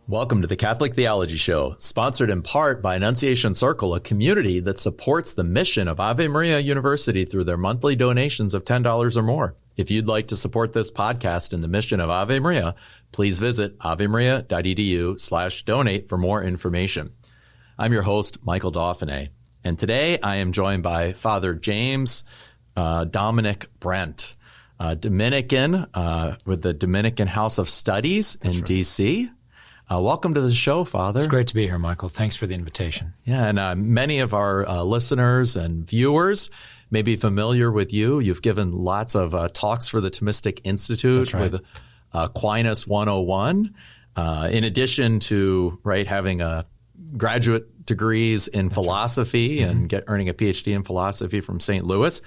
Welcome to the Catholic Theology Show, sponsored in part by Annunciation Circle, a community that supports the mission of Ave Maria University through their monthly donations of $10 or more. If you'd like to support this podcast and the mission of Ave Maria, please visit avemaria.edu/donate for more information. I'm your host, Michael Dauphinais, and today I am joined by Father James Dominic Brent, Dominican with the Dominican House of Studies in D.C., welcome to the show, Father. It's great to be here, Michael. Thanks for the invitation. Yeah, and many of our listeners and viewers may be familiar with you. You've given lots of talks for the Thomistic Institute with Aquinas 101, in addition to having graduate degrees in philosophy and earning a PhD in philosophy from St. Louis.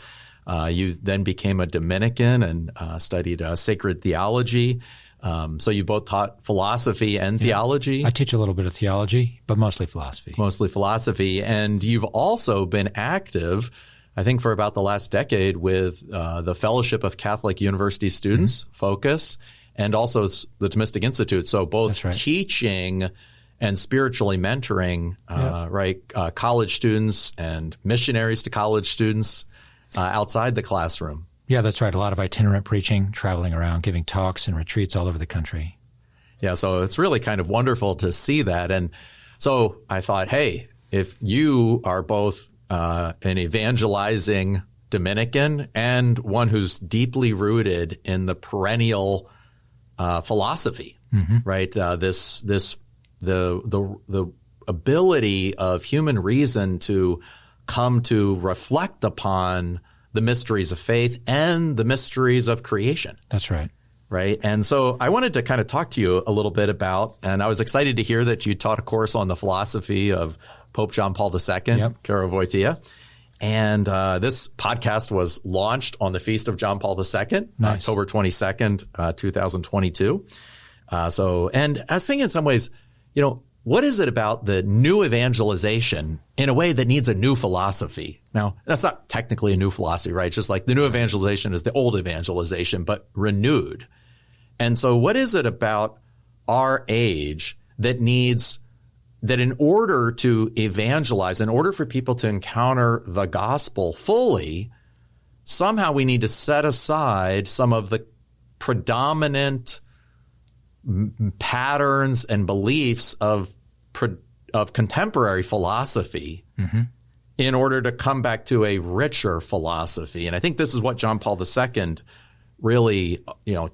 You then became a Dominican and studied sacred theology. So you both taught philosophy and theology? I teach a little bit of theology, but mostly philosophy. Mostly philosophy. And you've also been active, I think, for about the last decade with the Fellowship of Catholic University Students, FOCUS, and also the Thomistic Institute. So both teaching and spiritually mentoring, college students and missionaries to college students outside the classroom. Yeah, that's right. A lot of itinerant preaching, traveling around, giving talks and retreats all over the country. Yeah, so it's really kind of wonderful to see that. And so I thought, hey, if you are both an evangelizing Dominican and one who's deeply rooted in the perennial philosophy, right? The ability of human reason to come to reflect upon the mysteries of faith and the mysteries of creation. That's right. Right. And so I wanted to kind of talk to you a little bit about, and I was excited to hear that you taught a course on the philosophy of Pope John Paul II, Caro Wojtyla. And this podcast was launched on the Feast of John Paul II, October 22nd, 2022. And I was thinking in some ways, what is it about the new evangelization in a way that needs a new philosophy? Now, that's not technically a new philosophy, right? Just like the new evangelization is the old evangelization, but renewed. And so what is it about our age that in order to evangelize, in order for people to encounter the gospel fully, somehow we need to set aside some of the predominant patterns and beliefs of contemporary philosophy in order to come back to a richer philosophy. And I think this is what John Paul II really,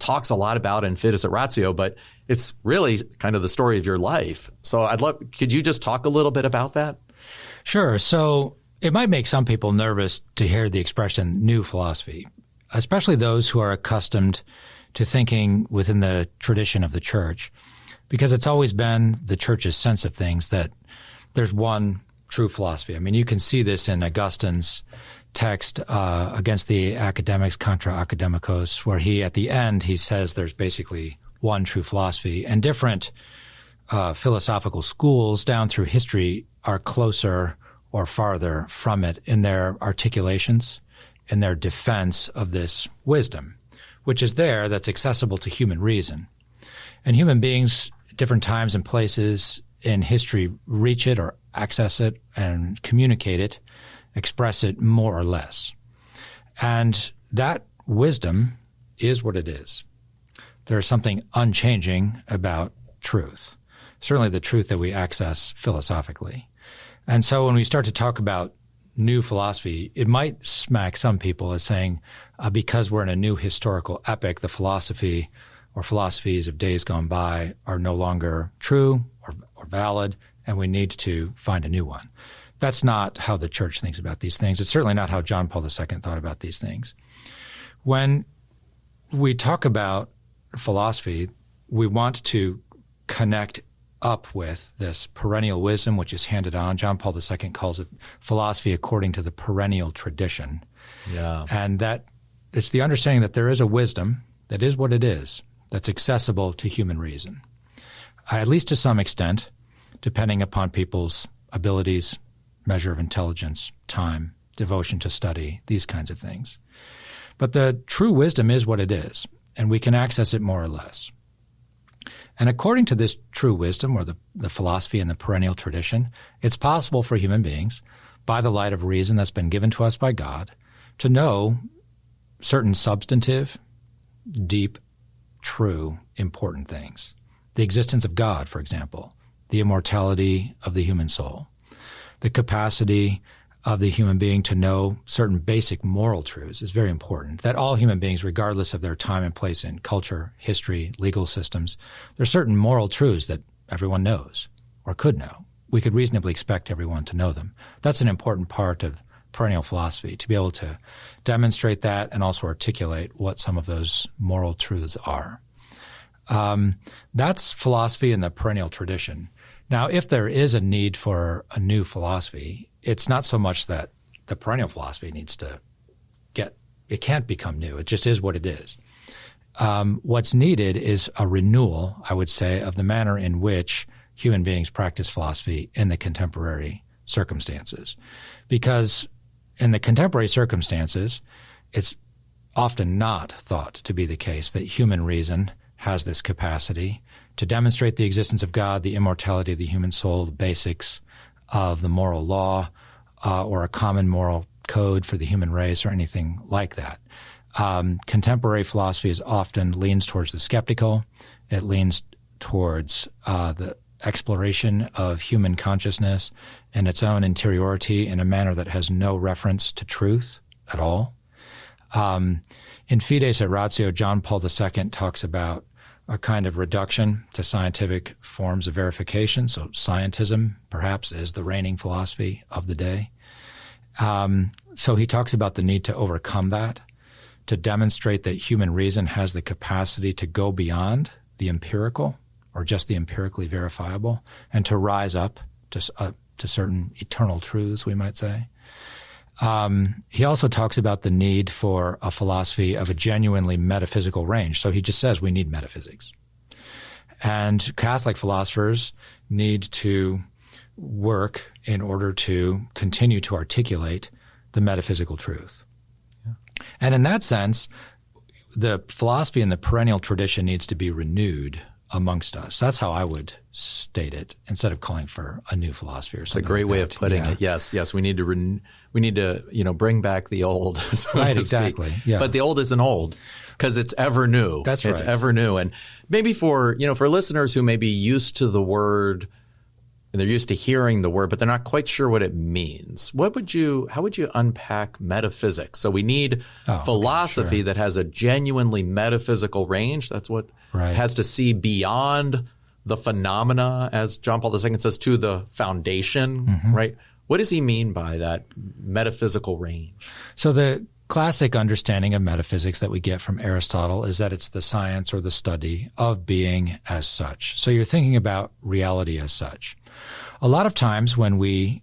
talks a lot about in Fides et Ratio, but it's really kind of the story of your life. So could you just talk a little bit about that? Sure. So it might make some people nervous to hear the expression new philosophy, especially those who are accustomed to thinking within the tradition of the church, because it's always been the church's sense of things that there's one true philosophy. I mean, you can see this in Augustine's text against the academics, Contra Academicos, where at the end, he says there's basically one true philosophy, and different philosophical schools down through history are closer or farther from it in their articulations, in their defense of this wisdom, which is that's accessible to human reason. And human beings at different times and places in history reach it or access it and communicate it, express it more or less. And that wisdom is what it is. There's something unchanging about truth, certainly the truth that we access philosophically. And so when we start to talk about new philosophy, it might smack some people as saying, because we're in a new historical epoch, the philosophy or philosophies of days gone by are no longer true or valid, and we need to find a new one. That's not how the church thinks about these things. It's certainly not how John Paul II thought about these things. When we talk about philosophy, we want to connect up with this perennial wisdom which is handed on. John Paul II calls it philosophy according to the perennial tradition. Yeah. And that it's the understanding that there is a wisdom that is what it is, that's accessible to human reason, at least to some extent, depending upon people's abilities, measure of intelligence, time, devotion to study, these kinds of things. But the true wisdom is what it is, and we can access it more or less. And according to this true wisdom, or the philosophy and the perennial tradition, it's possible for human beings, by the light of reason that's been given to us by God, to know certain substantive, deep, true, important things. The existence of God, for example, the immortality of the human soul, the capacity of the human being to know certain basic moral truths is very important, that all human beings, regardless of their time and place in culture, history, legal systems, there's certain moral truths that everyone knows or could know. We could reasonably expect everyone to know them. That's an important part of perennial philosophy, to be able to demonstrate that and also articulate what some of those moral truths are. That's philosophy in the perennial tradition. Now, if there is a need for a new philosophy, it's not so much that the perennial philosophy needs to it can't become new. It just is what it is. What's needed is a renewal, I would say, of the manner in which human beings practice philosophy in the contemporary circumstances. Because in the contemporary circumstances, it's often not thought to be the case that human reason has this capacity to demonstrate the existence of God, the immortality of the human soul, the basics of the moral law, or a common moral code for the human race, or anything like that. Contemporary philosophy often leans towards the skeptical. It leans towards the exploration of human consciousness and its own interiority in a manner that has no reference to truth at all. In Fides et Ratio, John Paul II talks about a kind of reduction to scientific forms of verification. So scientism, perhaps, is the reigning philosophy of the day. So he talks about the need to overcome that, to demonstrate that human reason has the capacity to go beyond the empirical or just the empirically verifiable, and to rise up to certain eternal truths, we might say. He also talks about the need for a philosophy of a genuinely metaphysical range. So he just says we need metaphysics. And Catholic philosophers need to work in order to continue to articulate the metaphysical truth. Yeah. And in that sense, the philosophy in the perennial tradition needs to be renewed amongst us. That's how I would state it, instead of calling for a new philosophy or something. It's a great way of putting it. Yes, we need to bring back the old. So right, exactly. Yeah. But the old isn't old because it's ever new. That's right. It's ever new. And maybe for listeners who may be used to the word, and they're used to hearing the word, but they're not quite sure what it means. How would you unpack metaphysics? So we need philosophy that has a genuinely metaphysical range. That's what has to see beyond the phenomena, as John Paul II says, to the foundation, right? What does he mean by that metaphysical range? So the classic understanding of metaphysics that we get from Aristotle is that it's the science or the study of being as such. So you're thinking about reality as such. A lot of times when we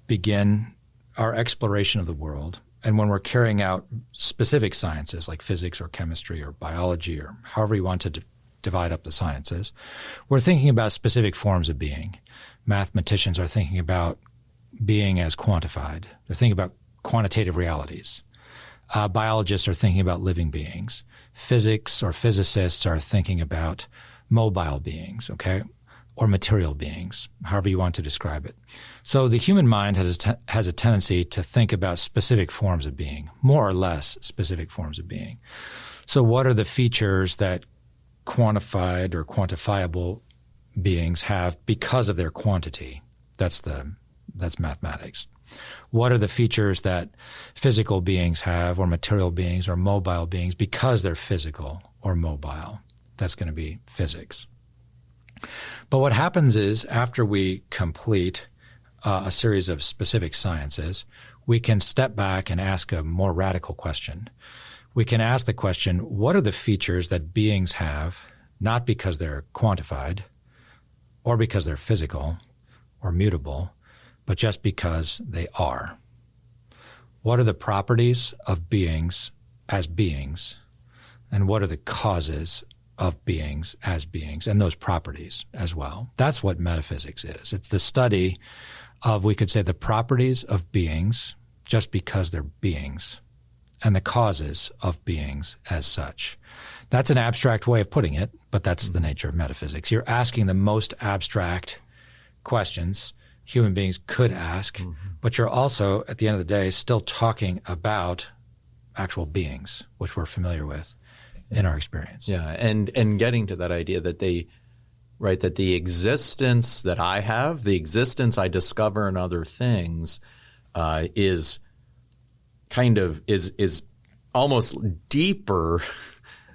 begin our exploration of the world, and when we're carrying out specific sciences like physics or chemistry or biology or however you want to divide up the sciences, we're thinking about specific forms of being. Mathematicians are thinking about being as quantified. They're thinking about quantitative realities. Biologists are thinking about living beings. Physics or physicists are thinking about mobile beings, or material beings, however you want to describe it. So the human mind has a tendency to think about specific forms of being, more or less specific forms of being. So what are the features that quantified or quantifiable beings have because of their quantity? That's mathematics. What are the features that physical beings have, or material beings, or mobile beings, because they're physical or mobile? That's going to be physics. But what happens is, after we complete a series of specific sciences, we can step back and ask a more radical question. We can ask the question, what are the features that beings have, not because they're quantified, or because they're physical or mutable, but just because they are? What are the properties of beings as beings, and what are the causes of beings as beings, and those properties as well? That's what metaphysics is. It's the study of, we could say, the properties of beings just because they're beings, and the causes of beings as such. That's an abstract way of putting it, but that's the nature of metaphysics. You're asking the most abstract questions human beings could ask, but you're also, at the end of the day, still talking about actual beings, which we're familiar with in our experience. Yeah, and getting to that idea that that the existence that I have, the existence I discover in other things, is almost deeper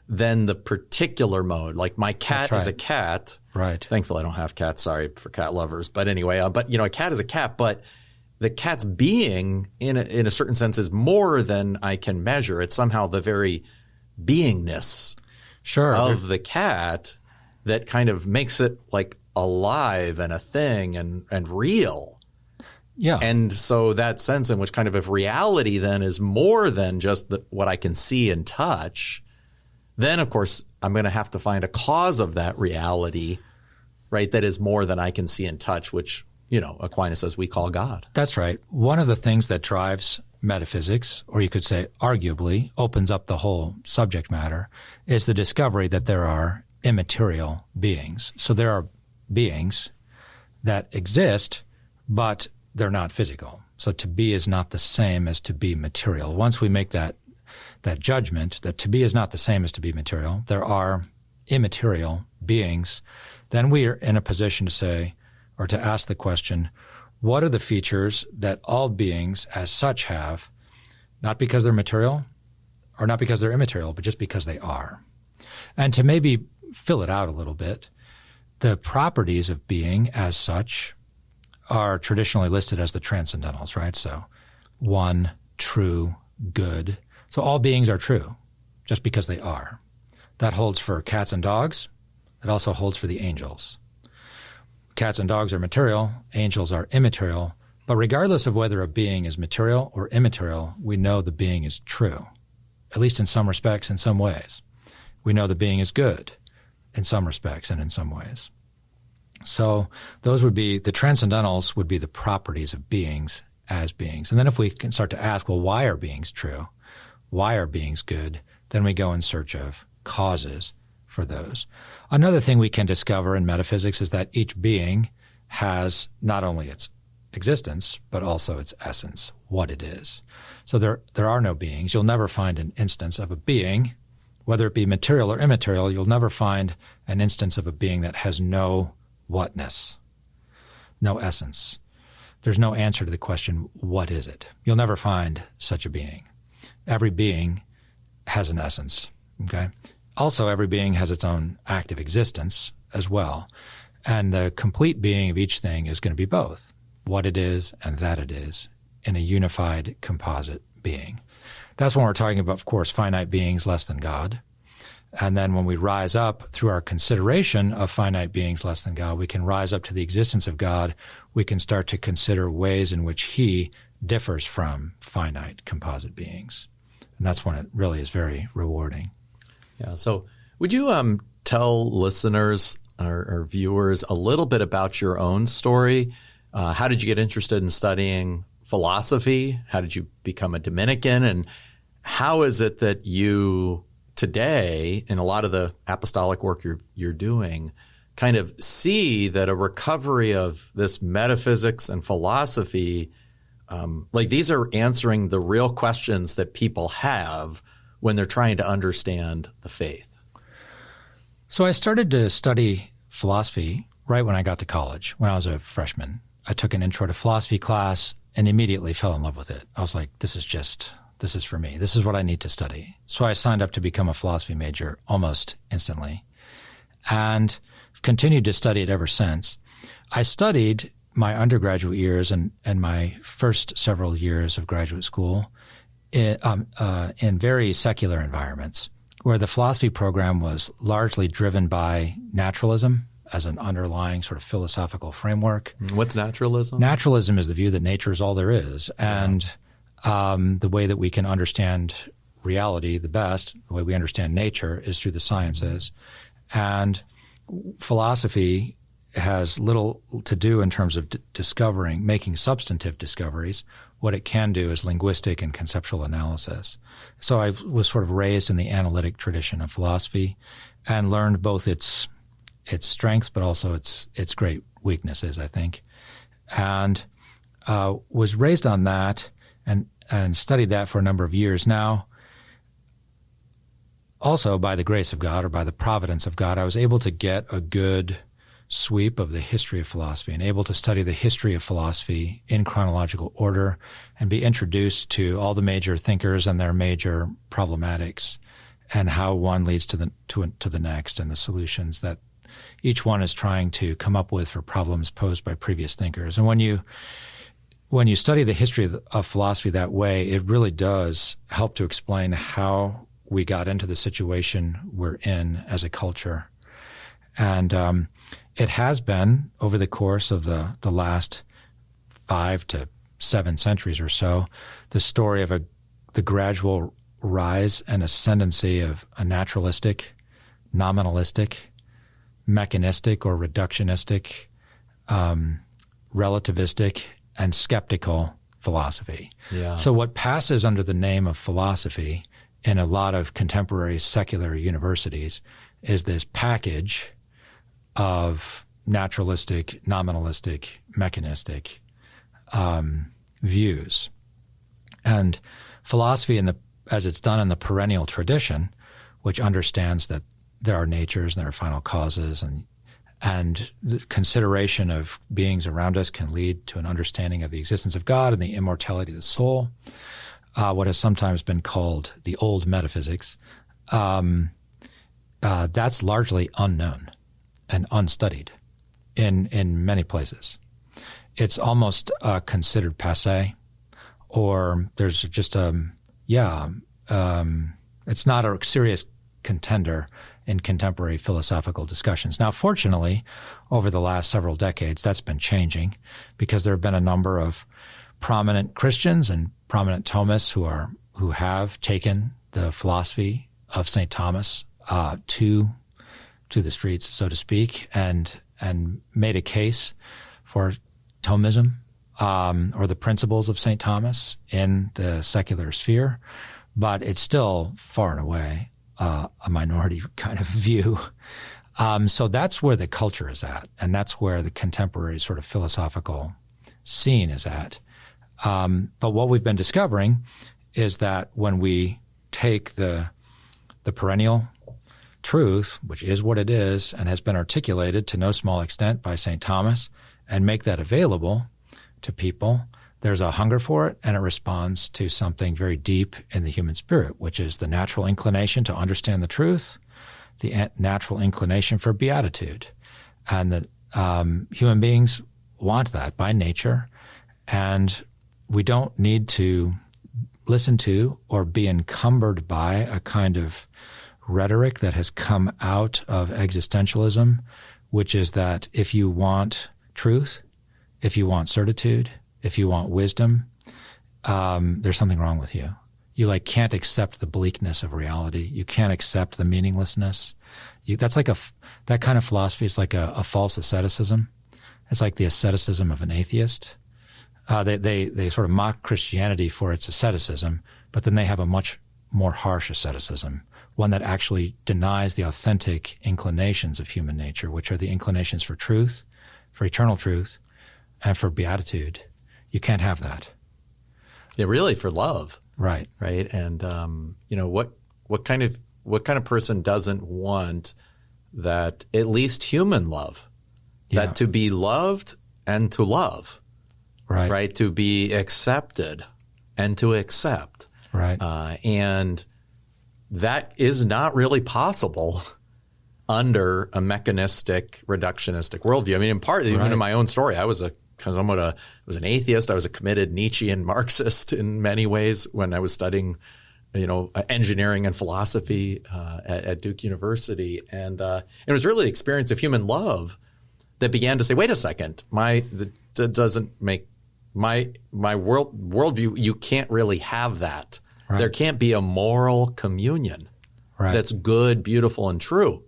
than the particular mode. Like my cat is a cat. Right. Thankfully, I don't have cats. Sorry for cat lovers. But anyway, a cat is a cat. But the cat's being, in a certain sense, is more than I can measure. It's somehow the very beingness of the cat that kind of makes it like alive and a thing and real. Yeah. And so that sense in which kind of if reality then is more than just what I can see and touch, then of course I'm going to have to find a cause of that reality, right, that is more than I can see and touch, which, Aquinas says we call God. That's right. One of the things that drives metaphysics, or you could say arguably opens up the whole subject matter, is the discovery that there are immaterial beings. So there are beings that exist, but they're not physical. So to be is not the same as to be material. Once we make that judgment that to be is not the same as to be material, there are immaterial beings, then we are in a position to say, or to ask the question, what are the features that all beings as such have, not because they're material or not because they're immaterial, but just because they are? And to maybe fill it out a little bit, the properties of being as such are traditionally listed as the transcendentals, right? So one, true, good. So all beings are true just because they are. That holds for cats and dogs. It also holds for the angels. Cats and dogs are material. Angels are immaterial. But regardless of whether a being is material or immaterial, we know the being is true, at least in some respects, in some ways. We know the being is good in some respects and in some ways. So those would be, the transcendentals would be the properties of beings as beings. And then if we can start to ask, well, why are beings true? Why are beings good? Then we go in search of causes for those. Another thing we can discover in metaphysics is that each being has not only its existence, but also its essence, what it is. So there are no beings. You'll never find an instance of a being, whether it be material or immaterial, you'll never find an instance of a being that has no whatness, no essence. There's no answer to the question, what is it? You'll never find such a being. Every being has an essence, okay? Also, every being has its own active existence as well. And the complete being of each thing is going to be both, what it is and that it is, in a unified composite being. That's when we're talking about, of course, finite beings less than God. And then when we rise up through our consideration of finite beings less than God, we can rise up to the existence of God. We can start to consider ways in which he differs from finite composite beings. And that's when it really is very rewarding. Yeah. So would you tell listeners or viewers a little bit about your own story? How did you get interested in studying philosophy? How did you become a Dominican? And how is it that you today, in a lot of the apostolic work you're doing, kind of see that a recovery of this metaphysics and philosophy, like these are answering the real questions that people have when they're trying to understand the faith? So I started to study philosophy right when I got to college, when I was a freshman. I took an intro to philosophy class and immediately fell in love with it. I was like, this is for me. This is what I need to study. So I signed up to become a philosophy major almost instantly and continued to study it ever since. I studied my undergraduate years and my first several years of graduate school in very secular environments where the philosophy program was largely driven by naturalism as an underlying sort of philosophical framework. What's naturalism? Naturalism is the view that nature is all there is. And the way that we can understand reality the best, the way we understand nature, is through the sciences. And philosophy has little to do in terms of discovering, making substantive discoveries. What it can do is linguistic and conceptual analysis. So I was sort of raised in the analytic tradition of philosophy and learned both its strengths but also its great weaknesses, I think. And was raised on that and studied that for a number of years. Now, also by the grace of God or by the providence of God, I was able to get a good sweep of the history of philosophy and able to study the history of philosophy in chronological order and be introduced to all the major thinkers and their major problematics and how one leads to the next and the solutions that each one is trying to come up with for problems posed by previous thinkers. And when you study the history of philosophy that way, it really does help to explain how we got into the situation we're in as a culture. And it has been, over the course of the last 5 to 7 centuries or so, the story of the gradual rise and ascendancy of a naturalistic, nominalistic, mechanistic or reductionistic, relativistic, and skeptical philosophy. Yeah. So what passes under the name of philosophy in a lot of contemporary secular universities is this package of naturalistic, nominalistic, mechanistic views. And philosophy, as it's done in the perennial tradition, which understands that there are natures and there are final causes, and the consideration of beings around us can lead to an understanding of the existence of God and the immortality of the soul, what has sometimes been called the old metaphysics, that's largely unknown and unstudied in many places. It's almost considered passé, or there's just it's not a serious contender in contemporary philosophical discussions. Now, fortunately, over the last several decades, that's been changing because there have been a number of prominent Christians and prominent Thomists who have taken the philosophy of St. Thomas to the streets, so to speak, and made a case for Thomism or the principles of St. Thomas in the secular sphere, but it's still far and away a minority kind of view. So that's where the culture is at, and that's where the contemporary sort of philosophical scene is at. But what we've been discovering is that when we take the perennial truth, which is what it is and has been articulated to no small extent by St. Thomas, and make that available to people, there's a hunger for it, and it responds to something very deep in the human spirit, which is the natural inclination to understand the truth, the natural inclination for beatitude. And that human beings want that by nature, and we don't need to listen to or be encumbered by a kind of rhetoric that has come out of existentialism, which is that if you want truth, if you want certitude, if you want wisdom, there's something wrong with you. You can't accept the bleakness of reality. You can't accept the meaninglessness. That kind of philosophy is like a false asceticism. It's like the asceticism of an atheist. They sort of mock Christianity for its asceticism, but then they have a much more harsh asceticism, one that actually denies the authentic inclinations of human nature, which are the inclinations for truth, for eternal truth, and for beatitude. You can't have that. Yeah, really, for love. Right. Right. And what kind of person doesn't want that at least human love? Yeah. That to be loved and to love. Right. Right. To be accepted and to accept. Right. And that is not really possible under a mechanistic, reductionistic worldview. I mean, in part, even in my own story, I was an atheist. I was a committed Nietzschean Marxist in many ways when I was studying, engineering and philosophy at Duke University. And it was really the experience of human love that began to say, wait a second, that doesn't make my worldview, you can't really have that. Right. There can't be a moral communion that's good, beautiful, and true.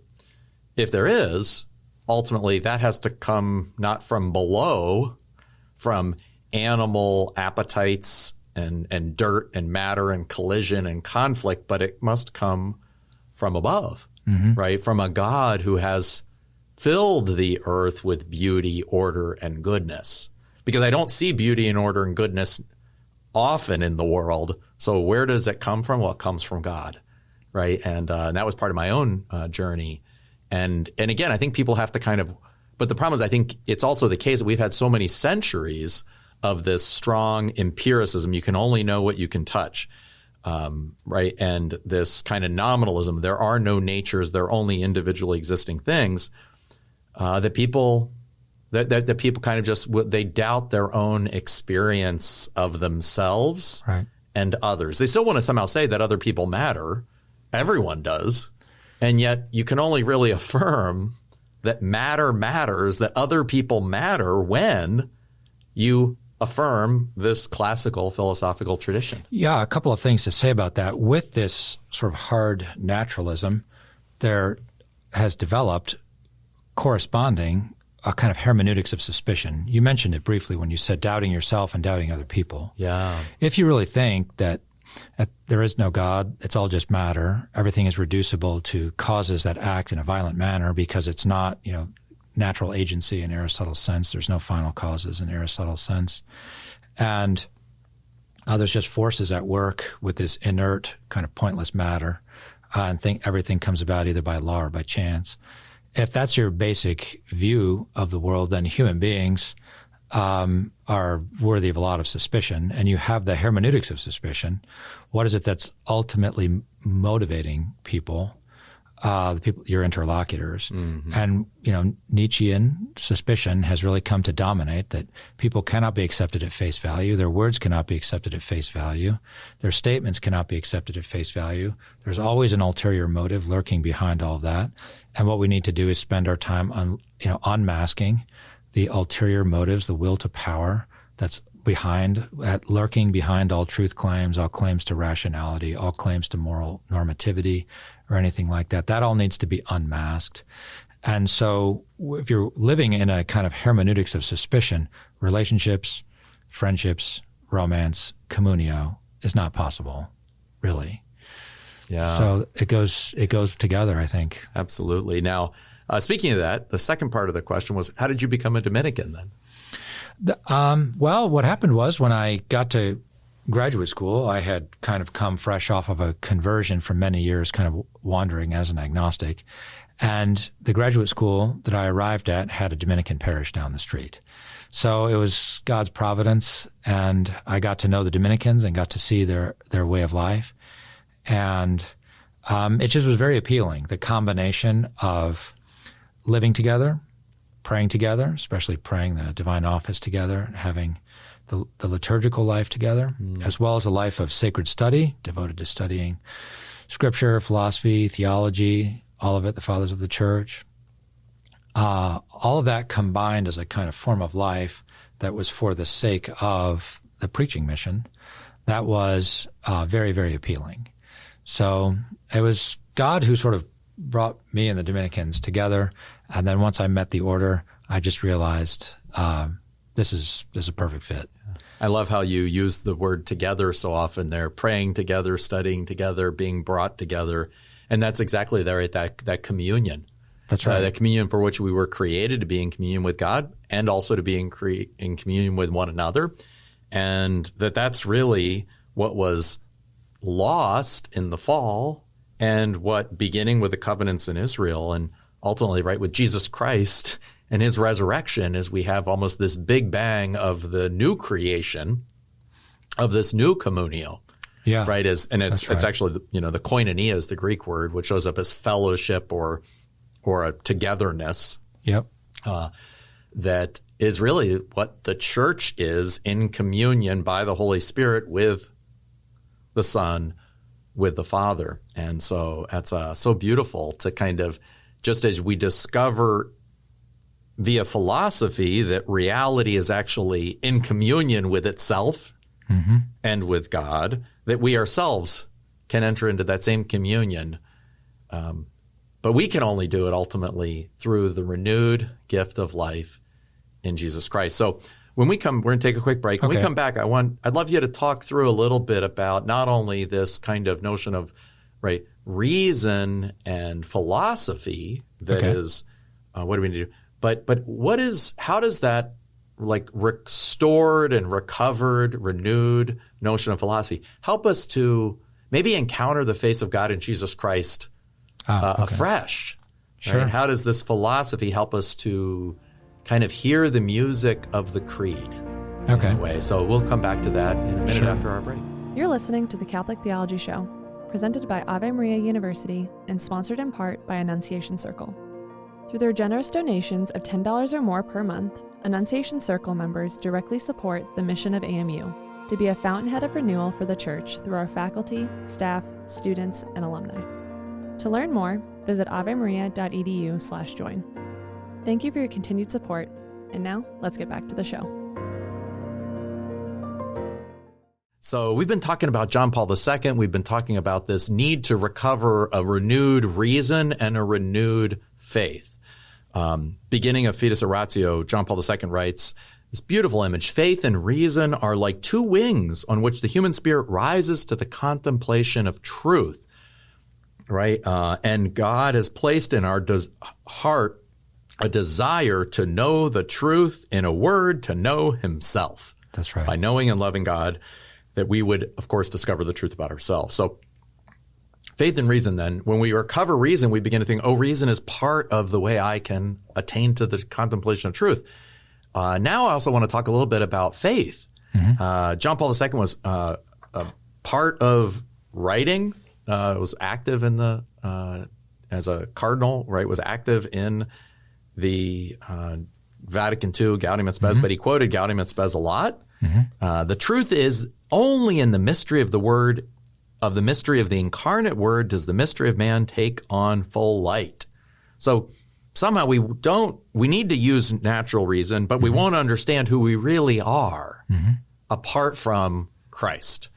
If there is, ultimately that has to come not from below, from animal appetites and dirt and matter and collision and conflict, but it must come from above, right? From a God who has filled the earth with beauty, order, and goodness. Because I don't see beauty and order and goodness often in the world. So where does it come from? Well, it comes from God, right? And that was part of my own journey. And again, I think people have to kind of, but the problem is I think it's also the case that we've had so many centuries of this strong empiricism. You can only know what you can touch, right? And this kind of nominalism. There are no natures. There are only individually existing things that people kind of just, they doubt their own experience of themselves and others. They still want to somehow say that other people matter. Everyone does. And yet you can only really affirm that matter matters, that other people matter when you affirm this classical philosophical tradition. Yeah, a couple of things to say about that. With this sort of hard naturalism, there has developed corresponding a kind of hermeneutics of suspicion. You mentioned it briefly when you said doubting yourself and doubting other people. Yeah. If you really think that there is no God, it's all just matter, everything is reducible to causes that act in a violent manner because it's not, natural agency in Aristotle's sense. There's no final causes in Aristotle's sense. And there's just forces at work with this inert kind of pointless matter and think everything comes about either by law or by chance. If that's your basic view of the world, then human beings are worthy of a lot of suspicion. And you have the hermeneutics of suspicion. What is it that's ultimately motivating people? The people, your interlocutors. And, Nietzschean suspicion has really come to dominate that people cannot be accepted at face value. Their words cannot be accepted at face value. Their statements cannot be accepted at face value. There's always an ulterior motive lurking behind all of that. And what we need to do is spend our time on, unmasking the ulterior motives, the will to power that's lurking behind all truth claims, all claims to rationality, all claims to moral normativity, or anything like that. That all needs to be unmasked. And so if you're living in a kind of hermeneutics of suspicion, relationships, friendships, romance, communio is not possible, really. Yeah. So it goes together, I think. Absolutely. Now, speaking of that, the second part of the question was, how did you become a Dominican then? Well, what happened was when I got to graduate school, I had kind of come fresh off of a conversion for many years, kind of wandering as an agnostic. And the graduate school that I arrived at had a Dominican parish down the street. So it was God's providence, and I got to know the Dominicans and got to see their way of life. And it just was very appealing, the combination of living together, praying together, especially praying the divine office together, having the liturgical life together, as well as a life of sacred study, devoted to studying scripture, philosophy, theology, all of it, the fathers of the church. All of that combined as a kind of form of life that was for the sake of the preaching mission, that was very, very appealing. So it was God who sort of brought me and the Dominicans together. And then once I met the order, I just realized this is a perfect fit. I love how you use the word together so often there, praying together, studying together, being brought together. And that's exactly there at that communion. That's right. That communion for which we were created to be in communion with God and also to be in communion with one another. And that's really what was lost in the fall and what beginning with the covenants in Israel and ultimately, right, with Jesus Christ and his resurrection is we have almost this big bang of the new creation of this new communio. Yeah. Right. It's actually, the koinonia is the Greek word, which shows up as fellowship or a togetherness. Yep. That is really what the church is in communion by the Holy Spirit with the Son, with the Father. And so that's so beautiful to kind of, just as we discover via philosophy that reality is actually in communion with itself and with God, that we ourselves can enter into that same communion But we can only do it ultimately through the renewed gift of life in Jesus Christ. So when we come, we're going to take a quick break. When we come back, I'd love you to talk through a little bit about not only this kind of notion of reason and philosophy that is, what do we need to do? But how does that restored and recovered, renewed notion of philosophy help us to maybe encounter the face of God in Jesus Christ afresh? Sure. Right? How does this philosophy help us to kind of hear the music of the creed? Okay. Anyway, so we'll come back to that in a minute after our break. You're listening to the Catholic Theology Show, presented by Ave Maria University and sponsored in part by Annunciation Circle. Through their generous donations of $10 or more per month, Annunciation Circle members directly support the mission of AMU to be a fountainhead of renewal for the Church through our faculty, staff, students, and alumni. To learn more, visit avemaria.edu/join. Thank you for your continued support, and now let's get back to the show. So we've been talking about John Paul II. We've been talking about this need to recover a renewed reason and a renewed faith. Beginning of Fides Oratio, John Paul II writes, this beautiful image, faith and reason are like two wings on which the human spirit rises to the contemplation of truth, right? And God has placed in our heart a desire to know the truth, in a word, to know himself. That's right. By knowing and loving God, that we would, of course, discover the truth about ourselves. So faith and reason then, when we recover reason, we begin to think, reason is part of the way I can attain to the contemplation of truth. Now I also want to talk a little bit about faith. Mm-hmm. John Paul II was a part of writing, was active in the, as a cardinal, right, was active in the Vatican II, Gaudium et Spes, but he quoted Gaudium et Spes a lot. Mm-hmm. The truth is, only in the mystery of the Word, of the mystery of the incarnate Word, does the mystery of man take on full light. So somehow we need to use natural reason, but we won't understand who we really are apart from Christ.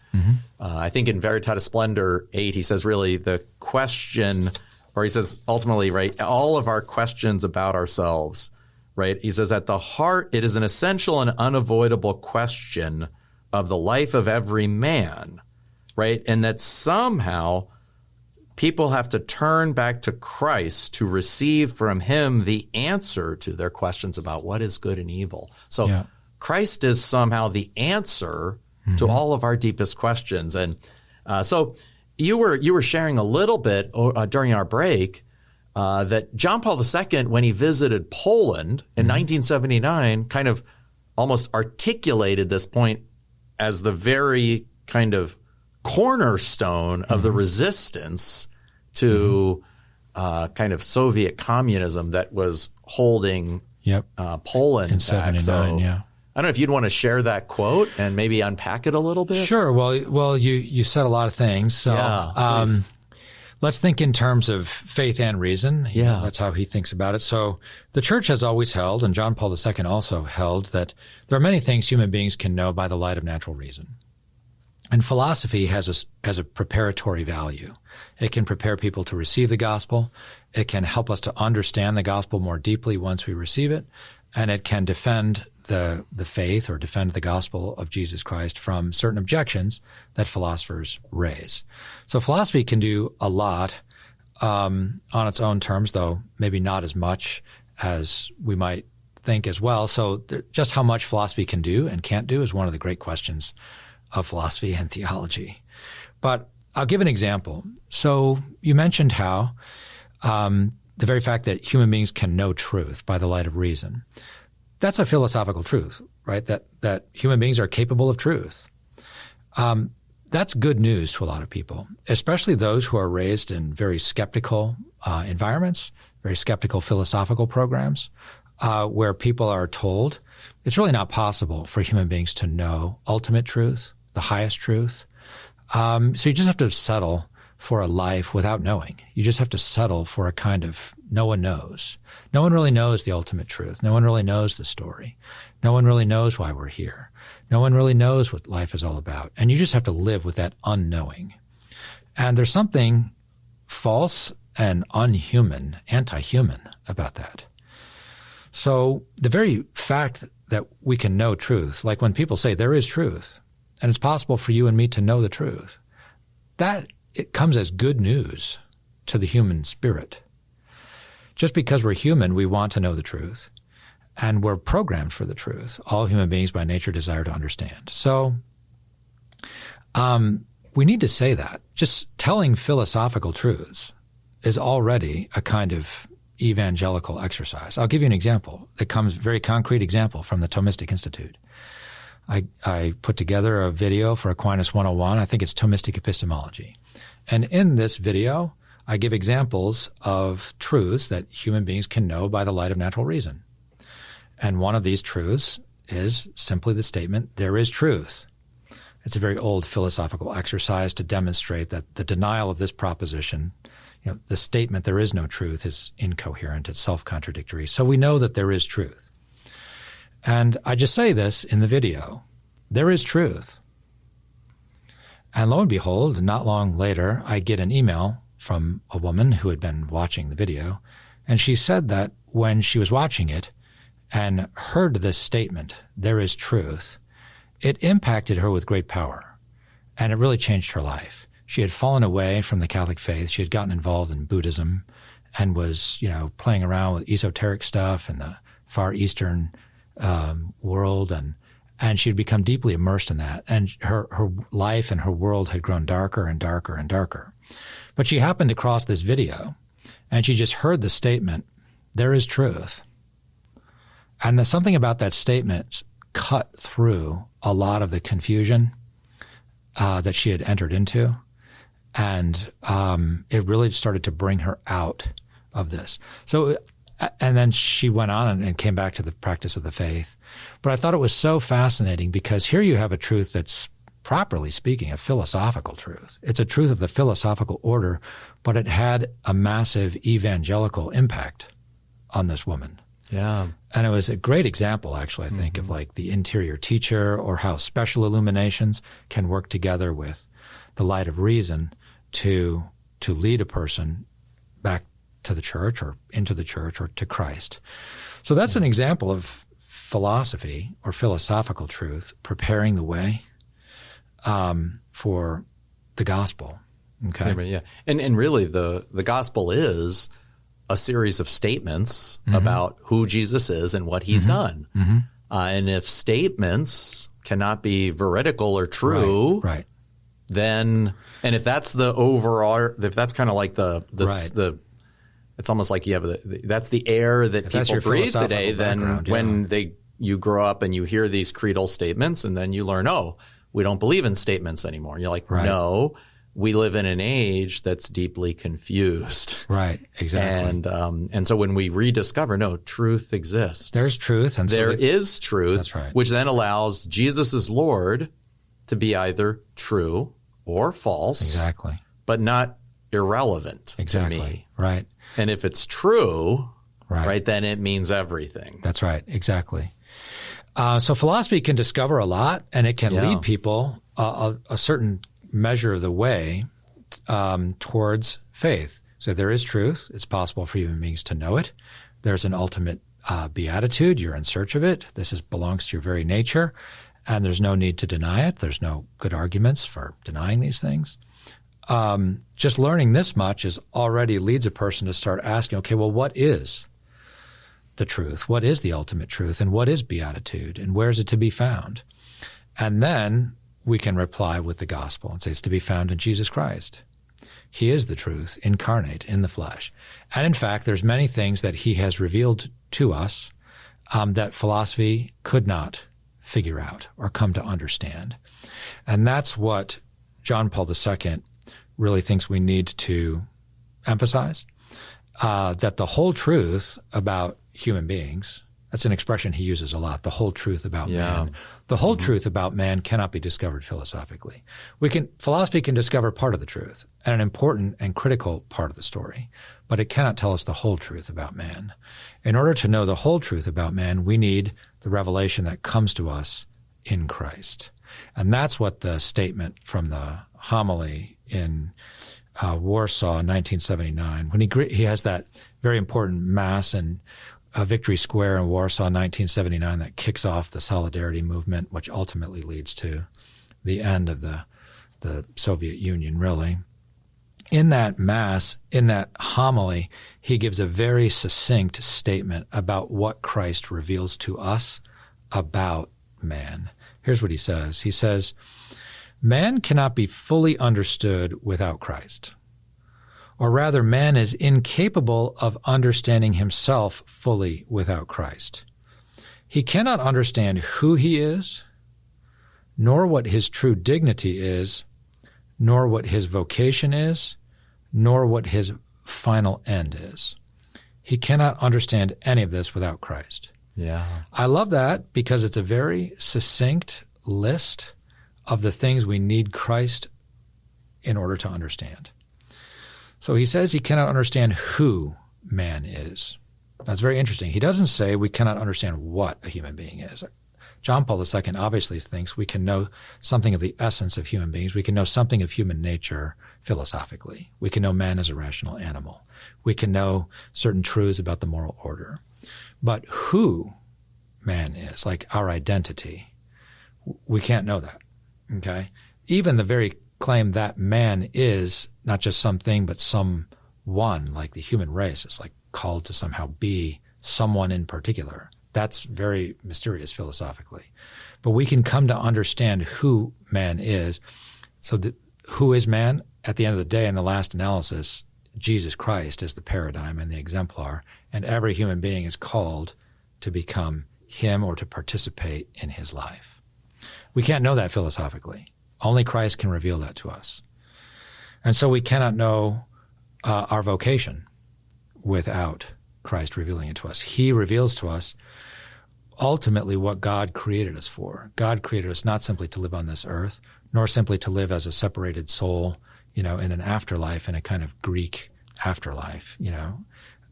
I think in Veritatis Splendor 8, he says really the question, or he says ultimately, right, all of our questions about ourselves, right, he says at the heart, it is an essential and unavoidable question of the life of every man, right? And that somehow people have to turn back to Christ to receive from him the answer to their questions about what is good and evil. So Christ is somehow the answer to all of our deepest questions. And so you were sharing a little bit during our break that John Paul II, when he visited Poland in 1979, kind of almost articulated this point as the very kind of cornerstone of the resistance to kind of Soviet communism that was holding Poland in back. 79, So I don't know if you'd want to share that quote and maybe unpack it a little bit. Sure. Well, you said a lot of things. So let's think in terms of faith and reason. That's how he thinks about it. So the Church has always held, and John Paul II also held, that there are many things human beings can know by the light of natural reason. And philosophy has a preparatory value. It can prepare people to receive the gospel. It can help us to understand the gospel more deeply once we receive it. And it can defend the faith or defend the gospel of Jesus Christ from certain objections that philosophers raise. So philosophy can do a lot on its own terms, though maybe not as much as we might think as well. So just how much philosophy can do and can't do is one of the great questions of philosophy and theology. But I'll give an example. So you mentioned how the very fact that human beings can know truth by the light of reason, that's a philosophical truth, right? That human beings are capable of truth. That's good news to a lot of people, especially those who are raised in very skeptical environments, very skeptical philosophical programs, where people are told it's really not possible for human beings to know ultimate truth, the highest truth. So you just have to settle for a life without knowing. You just have to settle for a kind of no one knows. No one really knows the ultimate truth. No one really knows the story. No one really knows why we're here. No one really knows what life is all about. And you just have to live with that unknowing. And there's something false and unhuman, anti-human about that. So the very fact that we can know truth, like when people say there is truth, and it's possible for you and me to know the truth, that it comes as good news to the human spirit. Just because we're human, we want to know the truth, and we're programmed for the truth. All human beings by nature desire to understand. So we need to say that. Just telling philosophical truths is already a kind of evangelical exercise. I'll give you an example that comes, very concrete example from the Thomistic Institute. I put together a video for Aquinas 101. I think it's Thomistic Epistemology. And in this video, I give examples of truths that human beings can know by the light of natural reason. And one of these truths is simply the statement, there is truth. It's a very old philosophical exercise to demonstrate that the denial of this proposition, the statement there is no truth, is incoherent, it's self-contradictory. So we know that there is truth. And I just say this in the video, there is truth. And lo and behold, not long later, I get an email from a woman who had been watching the video, and she said that when she was watching it and heard this statement, there is truth, it impacted her with great power, and it really changed her life. She had fallen away from the Catholic faith. She had gotten involved in Buddhism and was, playing around with esoteric stuff in the Far Eastern world, and she had become deeply immersed in that. And her life and her world had grown darker and darker and darker. But she happened across this video, and she just heard the statement, there is truth. And there's something about that statement cut through a lot of the confusion that she had entered into. And it really started to bring her out of this. So, and then she went on and came back to the practice of the faith. But I thought it was so fascinating because here you have a truth that's, properly speaking, a philosophical truth. It's a truth of the philosophical order, but it had a massive evangelical impact on this woman. Yeah. And it was a great example, actually, I think, of like the interior teacher, or how special illuminations can work together with the light of reason to lead a person back to the church or into the church or to Christ. So that's an example of philosophy or philosophical truth preparing the way for the gospel. Okay. Yeah. And really the gospel is a series of statements about who Jesus is and what he's done. And if statements cannot be veridical or true, right. Then, and if that's the overall, if that's kind of like the it's almost like you have that's the air that people breathe today, then when you grow up and you hear these creedal statements and then you learn, we don't believe in statements anymore. And you're like, no, we live in an age that's deeply confused. Right, exactly. And so when we rediscover, no, truth exists. There's truth. And there is truth, that's right. Which then allows Jesus as Lord to be either true or false. Exactly. But not irrelevant to me. Right. And if it's true, right, then it means everything. That's right. Exactly. So philosophy can discover a lot, and it can lead people a certain measure of the way towards faith. So there is truth. It's possible for human beings to know it. There's an ultimate beatitude. You're in search of it. This belongs to your very nature, and there's no need to deny it. There's no good arguments for denying these things. Just learning this much already leads a person to start asking, okay, well, what is the truth? What is the ultimate truth? And what is beatitude? And where is it to be found? And then we can reply with the gospel and say it's to be found in Jesus Christ. He is the truth incarnate in the flesh. And in fact, there's many things that he has revealed to us that philosophy could not figure out or come to understand. And that's what John Paul II really thinks we need to emphasize, that the whole truth about human beings, that's an expression he uses a lot, the whole truth about man. The whole truth about man cannot be discovered philosophically. Philosophy can discover part of the truth, and an important and critical part of the story, but it cannot tell us the whole truth about man. In order to know the whole truth about man, we need the revelation that comes to us in Christ. And that's what the statement from the homily in Warsaw in 1979, when he has that very important Mass in Victory Square in Warsaw in 1979 that kicks off the Solidarity movement, which ultimately leads to the end of the Soviet Union, really. In that Mass, in that homily, he gives a very succinct statement about what Christ reveals to us about man. Here's what he says. He says, "Man cannot be fully understood without Christ. Or rather, man is incapable of understanding himself fully without Christ. He cannot understand who he is, nor what his true dignity is, nor what his vocation is, nor what his final end is. He cannot understand any of this without Christ." Yeah. I love that because it's a very succinct list of the things we need Christ in order to understand. So he says he cannot understand who man is. That's very interesting. He doesn't say we cannot understand what a human being is. John Paul II obviously thinks we can know something of the essence of human beings. We can know something of human nature philosophically. We can know man as a rational animal. We can know certain truths about the moral order. But who man is, like our identity, we can't know that, okay? Even the very claim that man is not just something but someone, like the human race is like called to somehow be someone in particular. That's very mysterious philosophically. But we can come to understand who man is. So who is man? At the end of the day, in the last analysis, Jesus Christ is the paradigm and the exemplar, and every human being is called to become him or to participate in his life. We can't know that philosophically. Only Christ can reveal that to us. And so we cannot know our vocation without Christ revealing it to us. He reveals to us ultimately what God created us for. God created us not simply to live on this earth, nor simply to live as a separated soul, in an afterlife, in a kind of Greek afterlife,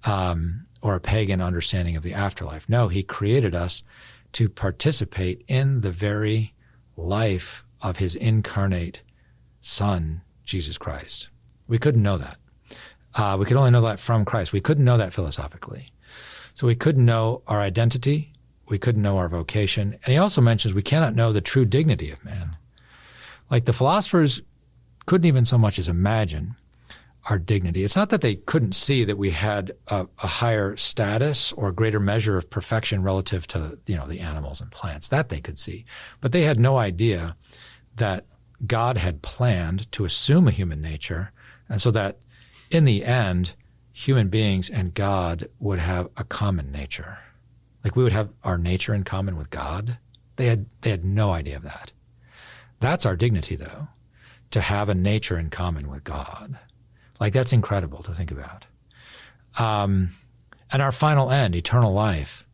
or a pagan understanding of the afterlife. No, he created us to participate in the very life of his incarnate Son, Jesus Christ. We couldn't know that. We could only know that from Christ. We couldn't know that philosophically. So we couldn't know our identity. We couldn't know our vocation. And he also mentions we cannot know the true dignity of man. Like the philosophers couldn't even so much as imagine our dignity. It's not that they couldn't see that we had a higher status or a greater measure of perfection relative to, the animals and plants. That they could see. But they had no idea that God had planned to assume a human nature, and so that in the end, human beings and God would have a common nature. Like we would have our nature in common with God. They had no idea of that. That's our dignity, though, to have a nature in common with God. Like that's incredible to think about. And our final end, eternal life,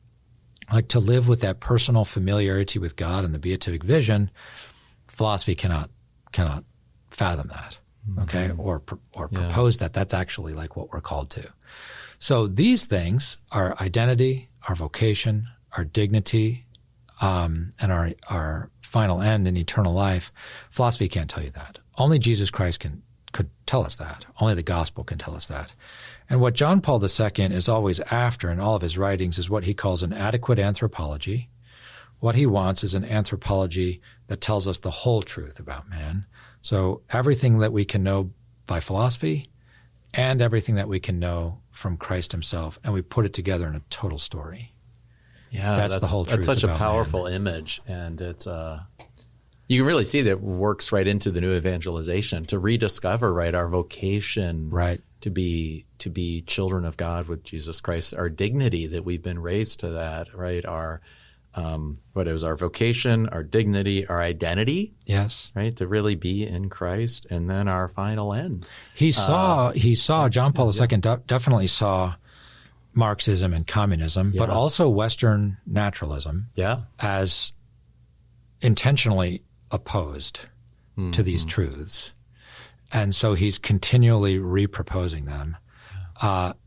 like to live with that personal familiarity with God and the beatific vision, philosophy cannot fathom that, okay, or propose that that's actually like what we're called to. So these things, our identity, our vocation, our dignity, and our final end in eternal life, philosophy can't tell you that. Only Jesus Christ could tell us that. Only the gospel can tell us that. And what John Paul II is always after in all of his writings is what he calls an adequate anthropology. What he wants is an anthropology that tells us the whole truth about man. So everything that we can know by philosophy and everything that we can know from Christ himself, and we put it together in a total story. Yeah, that's the whole truth. That's such a powerful man. image, and it's you can really see that it works right into the new evangelization to rediscover our vocation, to be children of God with Jesus Christ, our dignity that we've been raised to that, our what is our vocation, our dignity, our identity, yes, to really be in Christ, and then our final end. He saw John Paul II definitely saw Marxism and communism, but also Western naturalism as intentionally opposed to these truths. And so he's continually reproposing them,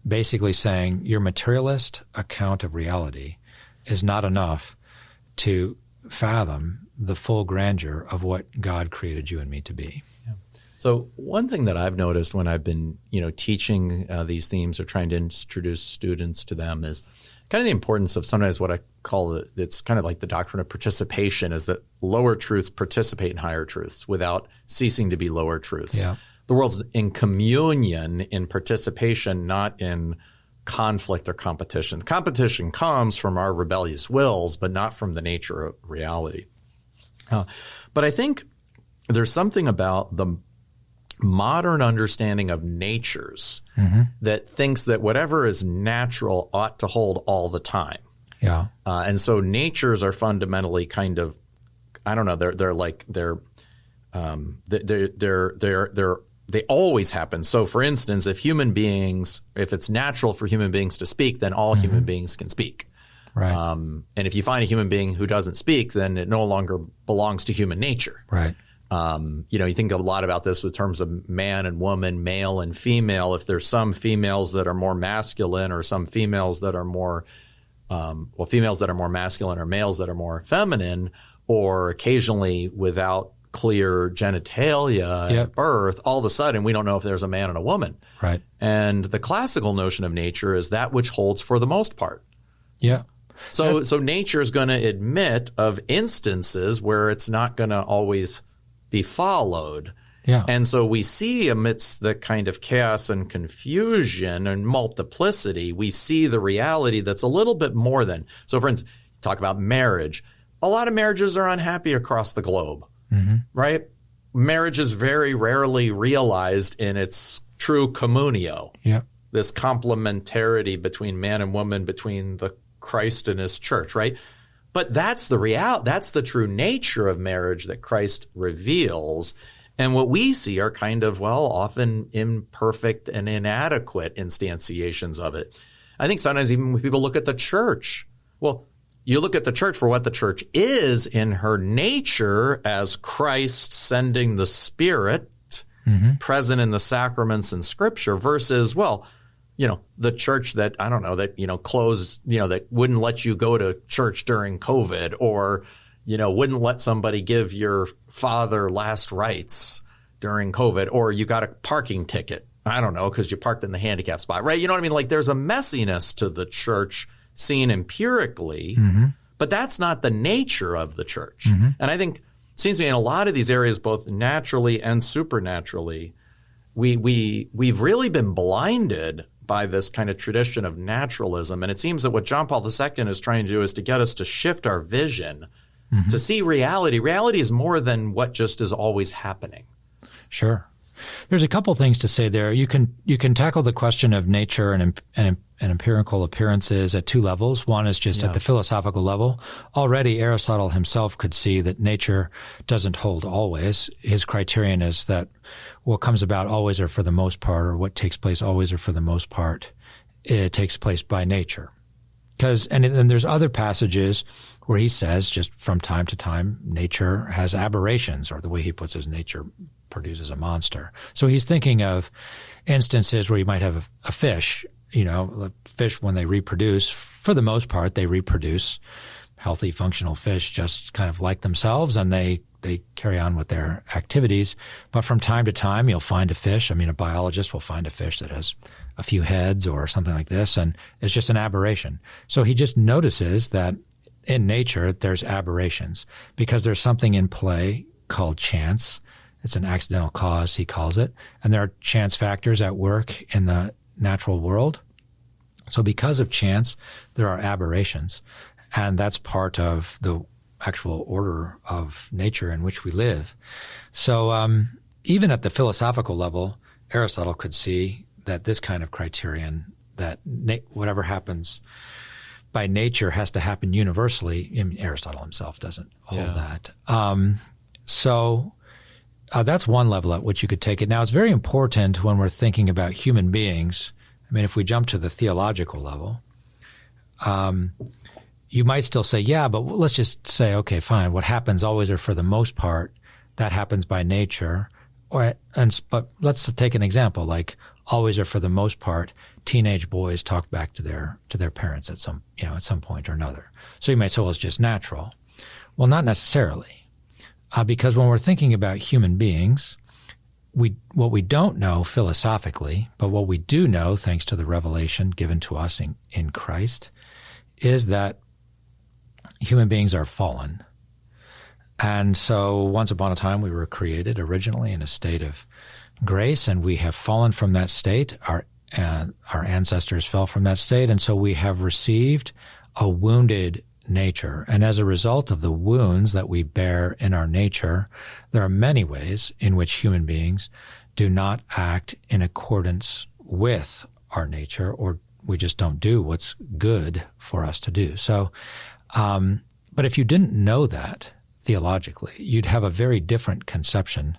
basically saying your materialist account of reality is not enough to fathom the full grandeur of what God created you and me to be. Yeah. So one thing that I've noticed when I've been, teaching these themes or trying to introduce students to them is kind of the importance of sometimes what I call it's kind of like the doctrine of participation, is that lower truths participate in higher truths without ceasing to be lower truths. Yeah. The world's in communion, in participation, not in conflict or competition. Competition comes from our rebellious wills, but not from the nature of reality. But I think there's something about the modern understanding of natures that thinks that whatever is natural ought to hold all the time. Yeah. And so natures are fundamentally kind of, I don't know, they always happen. So for instance, if it's natural for human beings to speak, then all human beings can speak. Right. And if you find a human being who doesn't speak, then it no longer belongs to human nature. Right. You think a lot about this with terms of man and woman, male and female. If there's some females that are more masculine or some females that are more, females that are more masculine or males that are more feminine, or occasionally without clear genitalia at birth, all of a sudden we don't know if there's a man and a woman. Right. And the classical notion of nature is that which holds for the most part. Yeah. So nature is going to admit of instances where it's not going to always be followed. Yeah. And so we see amidst the kind of chaos and confusion and multiplicity, we see the reality that's a little bit more than. So for instance, talk about marriage. A lot of marriages are unhappy across the globe, right? Marriage is very rarely realized in its true communio. Yeah. This complementarity between man and woman, between the Christ and his church, right? But that's the true nature of marriage that Christ reveals. And what we see are kind of, often imperfect and inadequate instantiations of it. I think sometimes even when people look at the church, you look at the church for what the church is in her nature as Christ sending the Spirit present in the sacraments and Scripture versus, the church that, closed, that wouldn't let you go to church during COVID, or, wouldn't let somebody give your father last rites during COVID, or you got a parking ticket, because you parked in the handicap spot, right? You know what I mean? Like there's a messiness to the church seen empirically, but that's not the nature of the church. And I think, it seems to me in a lot of these areas, both naturally and supernaturally, we've really been blinded by this kind of tradition of naturalism. And it seems that what John Paul II is trying to do is to get us to shift our vision to see reality. Reality is more than what just is always happening. Sure. There's a couple things to say there. You can tackle the question of nature and empirical appearances at two levels. One is just at the philosophical level. Already Aristotle himself could see that nature doesn't hold always. His criterion is that what comes about always or for the most part, or what takes place always or for the most part, it takes place by nature. And then there's other passages where he says just from time to time nature has aberrations, or the way he puts it, nature produces a monster. So he's thinking of instances where you might have a fish, fish when they reproduce, for the most part, they reproduce. Healthy, functional fish just kind of like themselves, and they carry on with their activities. But from time to time, you'll find a fish. A biologist will find a fish that has a few heads or something like this, and it's just an aberration. So he just notices that in nature, there's aberrations because there's something in play called chance. It's an accidental cause, he calls it. And there are chance factors at work in the natural world. So because of chance, there are aberrations. And that's part of the actual order of nature in which we live. So even at the philosophical level, Aristotle could see that this kind of criterion, that whatever happens by nature has to happen universally. Aristotle himself doesn't hold that. That's one level at which you could take it. Now, it's very important when we're thinking about human beings. If we jump to the theological level, you might still say, but let's just say, okay, fine. What happens always or for the most part, that happens by nature. But let's take an example, like always or for the most part, teenage boys talk back to their parents at some point or another. So you might say, well, it's just natural. Well, not necessarily. Because when we're thinking about human beings, what we don't know philosophically, but what we do know, thanks to the revelation given to us in Christ, is that human beings are fallen. And so once upon a time, we were created originally in a state of grace, and we have fallen from that state. Our ancestors fell from that state, and so we have received a wounded nature. And as a result of the wounds that we bear in our nature, there are many ways in which human beings do not act in accordance with our nature, or we just don't do what's good for us to do. So, but if you didn't know that theologically, you'd have a very different conception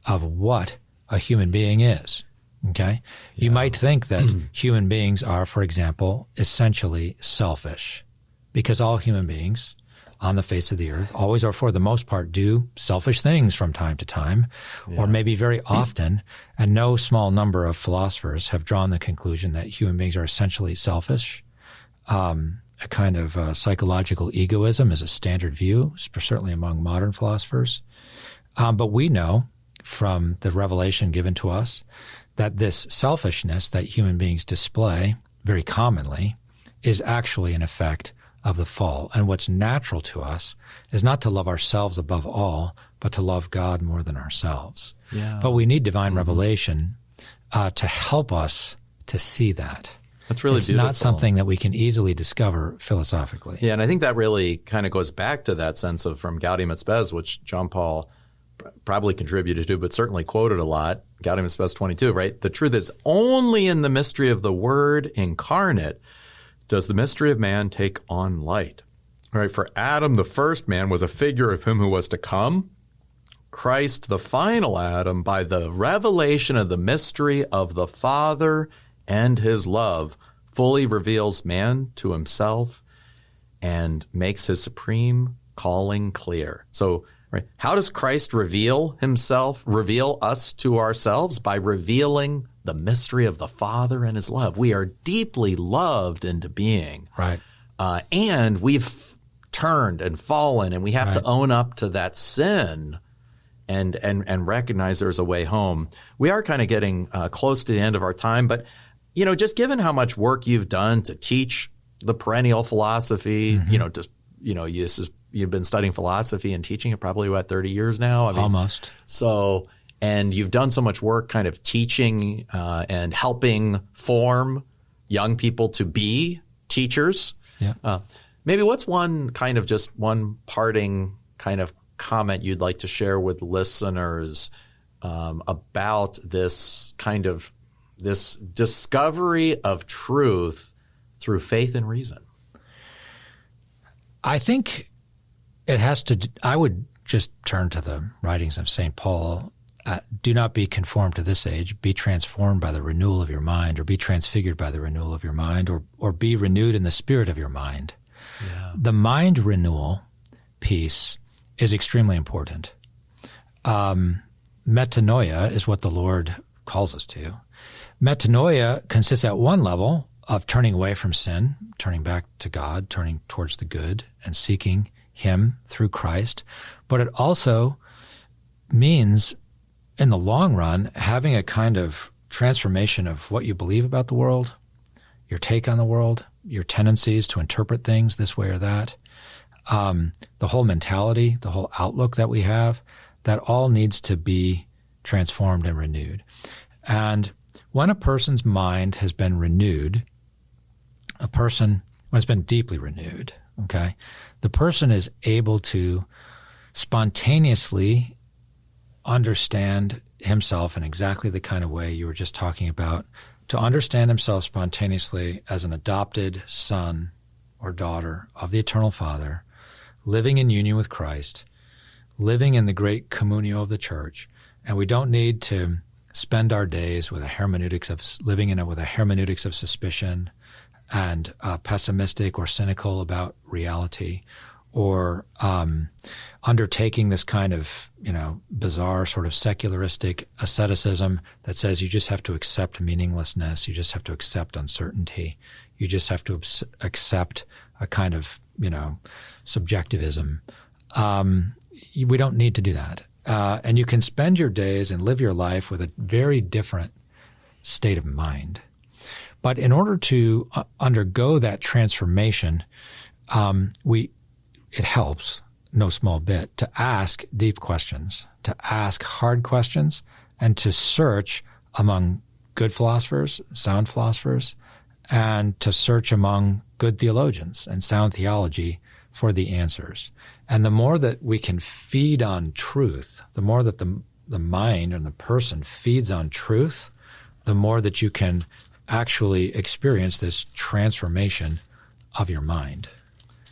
of what a human being is. Okay? Yeah. You might think that human beings are, for example, essentially selfish, because all human beings on the face of the earth always, or for the most part, do selfish things from time to time, or maybe very often. And no small number of philosophers have drawn the conclusion that human beings are essentially selfish. A kind of psychological egoism is a standard view, certainly among modern philosophers. But we know from the revelation given to us that this selfishness that human beings display very commonly is actually an effect of the fall. And what's natural to us is not to love ourselves above all, but to love God more than ourselves. Yeah. But we need divine revelation to help us to see that. That's really beautiful. It's not something that we can easily discover philosophically. Yeah, and I think that really kind of goes back to that sense of from Gaudium et Spes, which John Paul probably contributed to, but certainly quoted a lot, Gaudium et Spes 22, right? The truth is only in the mystery of the Word incarnate does the mystery of man take on light. All right, for Adam, the first man, was a figure of him who was to come. Christ, the final Adam, by the revelation of the mystery of the Father and his love, fully reveals man to himself and makes his supreme calling clear. So, right, how does Christ reveal himself, reveal us to ourselves? By revealing the mystery of the Father and his love. We are deeply loved into being. Right. And we've turned and fallen, and we have to own up to that sin and recognize there's a way home. We are kind of getting close to the end of our time, but you know, just given how much work you've done to teach the perennial philosophy, you've been studying philosophy and teaching it probably about 30 years now. I mean, almost. So, and you've done so much work kind of teaching and helping form young people to be teachers. Yeah. Maybe what's one parting kind of comment you'd like to share with listeners about this discovery of truth through faith and reason? I think it has to – I would just turn to the writings of St. Paul. Do not be conformed to this age. Be transformed by the renewal of your mind, or be transfigured by the renewal of your mind, or be renewed in the spirit of your mind. Yeah. The mind renewal piece is extremely important. Metanoia is what the Lord calls us to. Metanoia consists at one level of turning away from sin, turning back to God, turning towards the good, and seeking Him through Christ. But it also means, in the long run, having a kind of transformation of what you believe about the world, your take on the world, your tendencies to interpret things this way or that, the whole mentality, the whole outlook that we have, that all needs to be transformed and renewed. And when a person's mind has been renewed, when it's been deeply renewed, okay, the person is able to spontaneously understand himself in exactly the kind of way you were just talking about, to understand himself spontaneously as an adopted son or daughter of the Eternal Father, living in union with Christ, living in the great communio of the Church. And we don't need to spend our days with a hermeneutics of suspicion and pessimistic or cynical about reality, or undertaking this kind of, bizarre sort of secularistic asceticism that says you just have to accept meaninglessness, you just have to accept uncertainty, you just have to accept a kind of, subjectivism. We don't need to do that. and you can spend your days and live your life with a very different state of mind. But in order to undergo that transformation, it helps, no small bit, to ask deep questions, to ask hard questions, and to search among good philosophers, sound philosophers, and to search among good theologians and sound theology for the answers. And the more that we can feed on truth, the more that the mind and the person feeds on truth, the more that you can actually experience this transformation of your mind.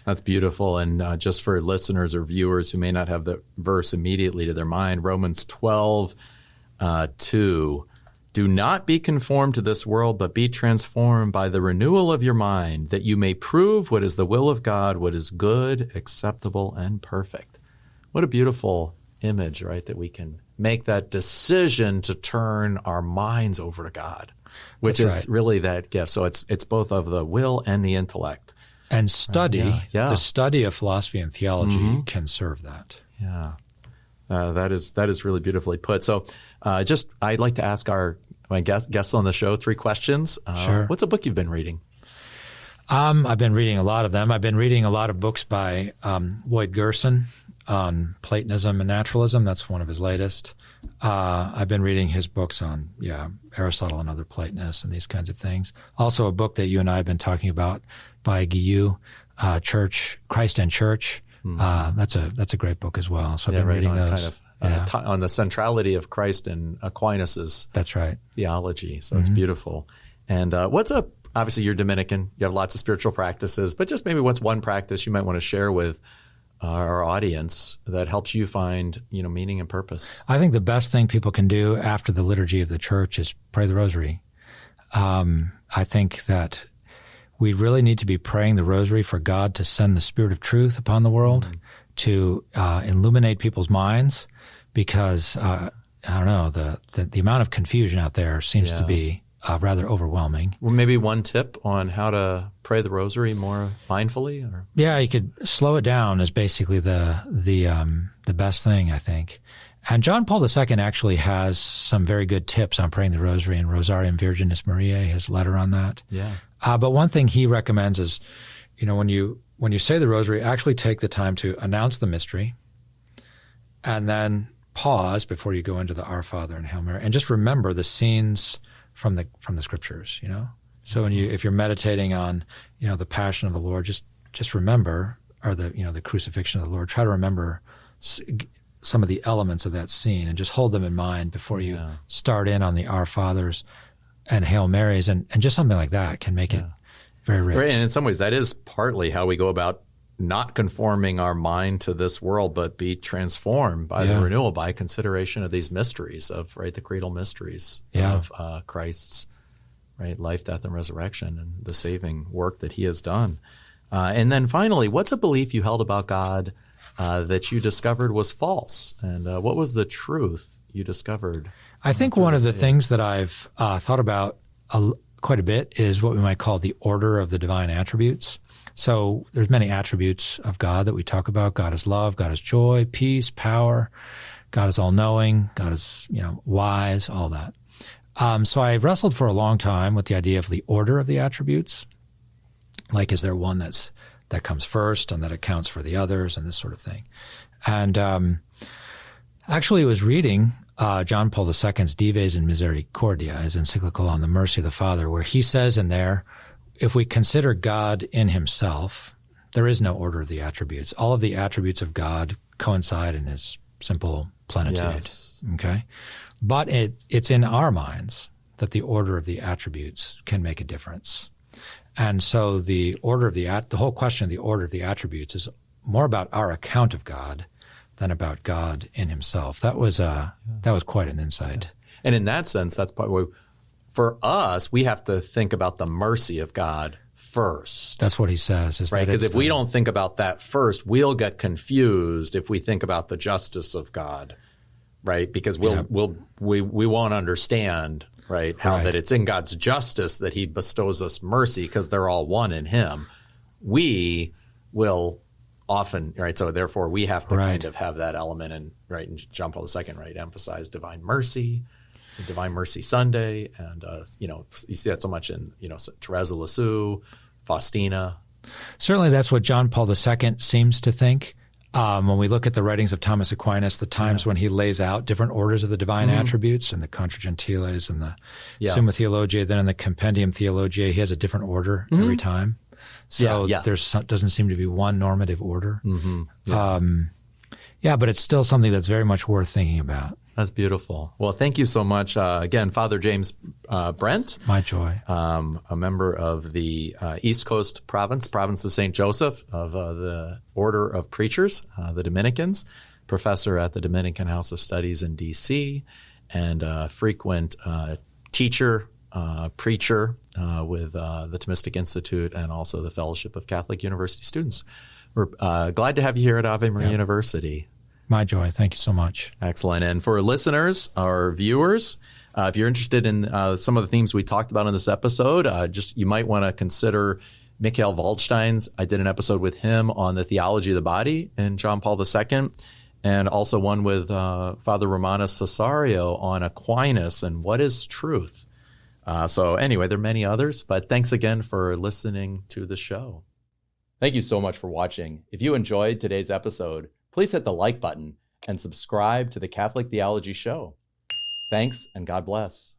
That's beautiful. And just for listeners or viewers who may not have the verse immediately to their mind, Romans 12:2, do not be conformed to this world, but be transformed by the renewal of your mind, that you may prove what is the will of God, what is good, acceptable, and perfect. What a beautiful image, right? That we can make that decision to turn our minds over to God, which That's is right. really that gift. So it's both of the will and the intellect. And study, Yeah. the study of philosophy and theology can serve that. Yeah, that is really beautifully put. So I'd like to ask my guests on the show 3 questions. Sure. What's a book you've been reading? I've been reading a lot of them. I've been reading a lot of books by Lloyd Gerson on Platonism and naturalism. That's one of his latest. I've been reading his books on, Aristotle and other Platonists and these kinds of things. Also a book that you and I have been talking about by Guillou, Christ and Church. That's a great book as well. So I've been reading those. On the centrality of Christ and Aquinas' That's right. theology. So it's beautiful. And obviously you're Dominican, you have lots of spiritual practices, but just maybe what's one practice you might want to share with our audience that helps you find, meaning and purpose? I think the best thing people can do after the liturgy of the church is pray the rosary. I think that we really need to be praying the rosary for God to send the Spirit of truth upon the world, to illuminate people's minds, because I don't know, the amount of confusion out there seems to be rather overwhelming. Well, maybe one tip on how to pray the rosary more mindfully? Or? Yeah, you could slow it down is basically the best thing, I think. And John Paul II actually has some very good tips on praying the rosary in Rosarium Virginis Mariae, his letter on that. Yeah. But one thing he recommends is, when you say the rosary, actually take the time to announce the mystery and then pause before you go into the Our Father and Hail Mary, and just remember the scenes from the scriptures, So if you're meditating on, the Passion of the Lord, just remember, or the crucifixion of the Lord, try to remember some of the elements of that scene and just hold them in mind before you start in on the Our Fathers and Hail Marys, and just something like that can make it very rich. Right, and in some ways that is partly how we go about not conforming our mind to this world, but be transformed by the renewal, by consideration of these mysteries of, the creedal mysteries of Christ's, life, death, and resurrection, and the saving work that he has done. And then finally, what's a belief you held about God that you discovered was false? And what was the truth you discovered? I think one of the things that I've thought about quite a bit is what we might call the order of the divine attributes. So there's many attributes of God that we talk about. God is love, God is joy, peace, power. God is all-knowing, God is, wise, all that. So I wrestled for a long time with the idea of the order of the attributes. Like, is there one that comes first and that accounts for the others and this sort of thing? And actually I was reading John Paul II's Dives in Misericordia, his encyclical on the mercy of the Father, where he says in there, if we consider God in himself, there is no order of the attributes. All of the attributes of God coincide in his simple plenitude. Yes. Okay? But it's in our minds that the order of the attributes can make a difference. And so the whole question of the order of the attributes is more about our account of God than about God in himself. That was quite an insight. And in that sense, that's part where, for us, we have to think about the mercy of God first. That's what he says. Right, because if we don't think about that first, we'll get confused if we think about the justice of God, right? Because we won't understand, how that it's in God's justice that he bestows us mercy because they're all one in him. We will often, right? So therefore we have to Right. kind of have that element and John Paul II, right, emphasize divine mercy, Divine Mercy Sunday. And, you see that so much in, Therese of Lisieux, Faustina. Certainly that's what John Paul II seems to think. When we look at the writings of Thomas Aquinas, the times when he lays out different orders of the divine attributes and the Contra Gentiles and the Summa Theologiae, then in the Compendium Theologiae, he has a different order every time. So there doesn't seem to be one normative order. But it's still something that's very much worth thinking about. That's beautiful. Well, thank you so much. Again, Father James Brent. My joy. A member of the East Coast province of St. Joseph of the Order of Preachers, the Dominicans, professor at the Dominican House of Studies in D.C., and a frequent teacher, preacher with the Thomistic Institute and also the Fellowship of Catholic University Students. We're glad to have you here at Ave Maria University. My joy. Thank you so much. Excellent. And for listeners or viewers, if you're interested in some of the themes we talked about in this episode, you might want to consider Mikhail Waldstein's. I did an episode with him on the theology of the body in John Paul II, and also one with Father Romanus Cesario on Aquinas and what is truth. So anyway, there are many others, but thanks again for listening to the show. Thank you so much for watching. If you enjoyed today's episode, please hit the like button and subscribe to the Catholic Theology Show. Thanks, and God bless.